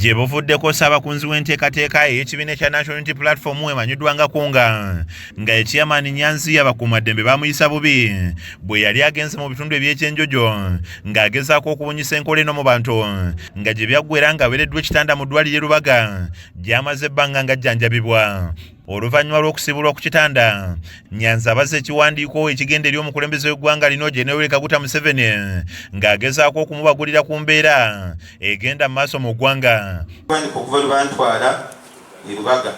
gye buvuddeko Ssaabakunzi w'enteekateeka ey'ekibiina ekya National Unity Platform emanyiddwa nga Kunga nga Chairman Nyanzi abakuumaddembe bamuyisa bubi bwe yali agenze mu bitundu eby'ekyenjojo ng'agezaako okubunyisa enkola eno mu bantu nga gye byaggwera ng'aweereddwa ekitanda mu ddwaliro Lubaga gy'amaze ebbanga ng'ajjanjabibwa. Oluvannyuma lw'okusibulwa ku kitanda, Nyanzi abazza ekiwandiiko ekigenda eri omukulembeze w'eggwanga lino Jenerali Kaguta Museveni ng'agezaako okumubagulira ku mbeera egenda mu maaso mu ggwanga. Okuva lwe bantwala e Lubaga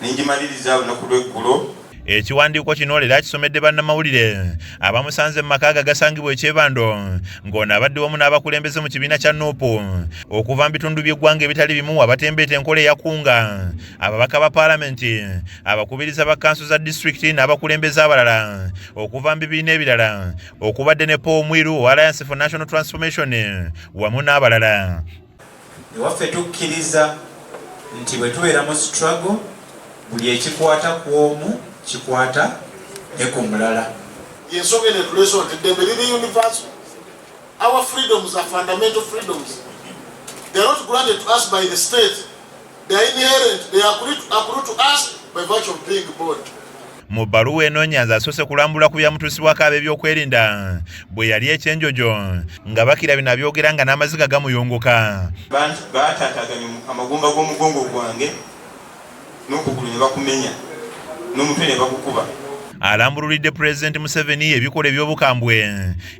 ne ngimaliriza olunaku lw'eggulo. Ekiwandiiko kino leero kisomedde bannamawulire abamusanze mu maka agasangibwa ekyebando ng'ono abadde wamu n'abakulembeze mu kibiina kya Nuupu okuva mu bitundu by'eggwanga ebitali bimu abatembeeta enkola eya Kunga, ababaka ba paalamenti, abakubiriza ba kanso za disitulikiti n'abakulembeze abalala okuva mu bibiina ebirala okubadde ne Paul Mwiru Alliance for National Transformation wamu n'abalala. Ewaffe tukkiriza nti bwe tubeera mu struggle buli ekikwata ku omu kikwata ne ku mulala. Y'ensonga eno etuleese nti eddembe liri universal. Our freedoms are fundamental freedoms. They are not granted to us by the state. They are inherent. They are accrued to us by virtue of being born. Mu bbaluwa eno Nyanzi asoose kulambula ku byamutuusibwako ab'ebyokwerinda bwe yali ekyenjojo nga bakira bino abyogera nga n'amaziga gamuyunguka. Baataataganya amagumba g'omugongo gwange n'okugulu ne bakumenya n'omutwe ne bakukuba. Alambululidde Pulezidenti Museveni ebikola eby'obukambwe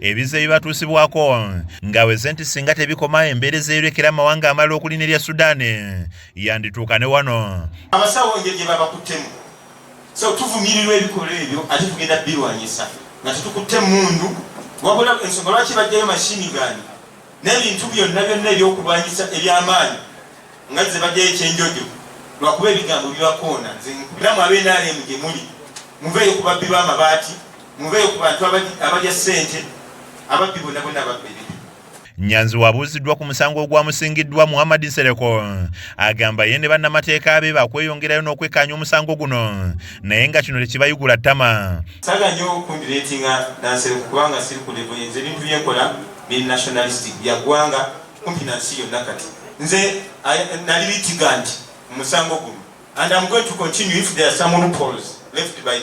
ebize bibatuusibwako ng'aweze nti singa tebikoma embeera ezeerekera amawanga amalala okulinnya erya Sudaani yandituuka ne wano. Abasawo ngeri gye babakuttemu. So tuvumirirwa ebikola ebyo ate tugenda birwanyisa nga tetukutte mundu wabula ensonga lwaki bajjayo mashini gani n'ebintu byonna ebyokulwanyisa eby'amaanyi nga ze bajjayo ekyenjojo lwakuba ebigambo bibakoona. Nze nkubiramu ab'NRM gye muli muveeyo ku babbi b'amabaati, muveeyo ku bantu abalya ssente, ababbi bonna ababbi. Nyanzi wabuuziddwa ku musango ogwamusingiddwa Muhammad Nsereko agamba ye ne bannamateeka be bakweyongerayo n'okwekkaanya omusango guno naye nga kino tekibayigula ttama. Saga nnyo okundireetinga Nansereko kubanga siri ku levo nze ebintu byenkola biri nationalistic bya ggwanga kumpi na nsi yonna kati. Nze nali litiga nti omusango guno and I'm going to continue if there are some loopholes left by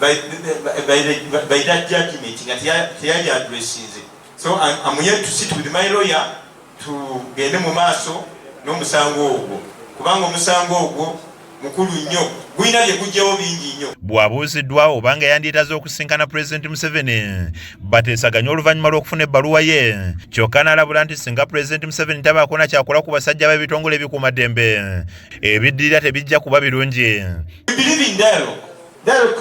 that judgment nga teyali addressinze. So I'm here to sit with my lawyer to gende mu maaso n'omusango ogwo kubanga omusango ogwo mukulu nnyo gwina bye gujjawo bingi nnyo. Bw'abuuziddwa obanga yandyetaze okusinkana Pulezidenti Museveni bateesaganya oluvannyuma lw'okufuna ebbaluwa ye kyokka n'alabula nti singa Pulezidenti Museveni tabaako na kyakola ku basajja b'ebitongole ebikuumaddembe ebiddirira tebijja kuba birungi. We believe in dialogue. Dialogue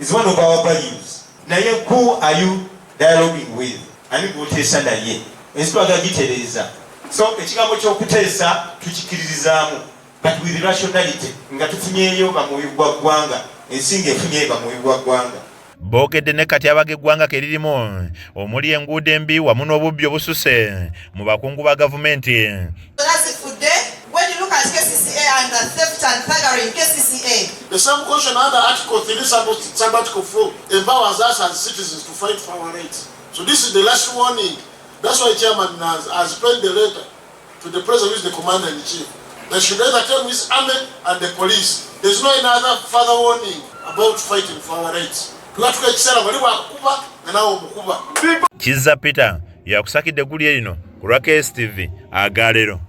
is one of our values. Naye who are you dialoguing with? Ani gwoteesa naye ensitwaga gitereeza. So ekigambo ky'okuteesa tukikiririzaamu but with rationality nga tufunyeeyo bamuwi gwa ggwanga ensinga efunyeeyo bamuwi gwa ggwanga. Boogedde ne kati abaga eggwanga ke lirimu omuli enguudo embi wamu n'obubbi obususe mu bakungu ba gavumenti. When you look at KCCA and the theft and thuggery in KCCA, the same question under Article 3, Article 4 empowers us as citizens to fight for our rights. So this is the last warning. That's why Chairman has penned the letter to the President, who is the Commander-in-Chief. They should either tell his army and the police. There's no another further warning about fighting for our rights. Kizza Peter yakusakidde eggulire lino ku lwa KSTV Agalero.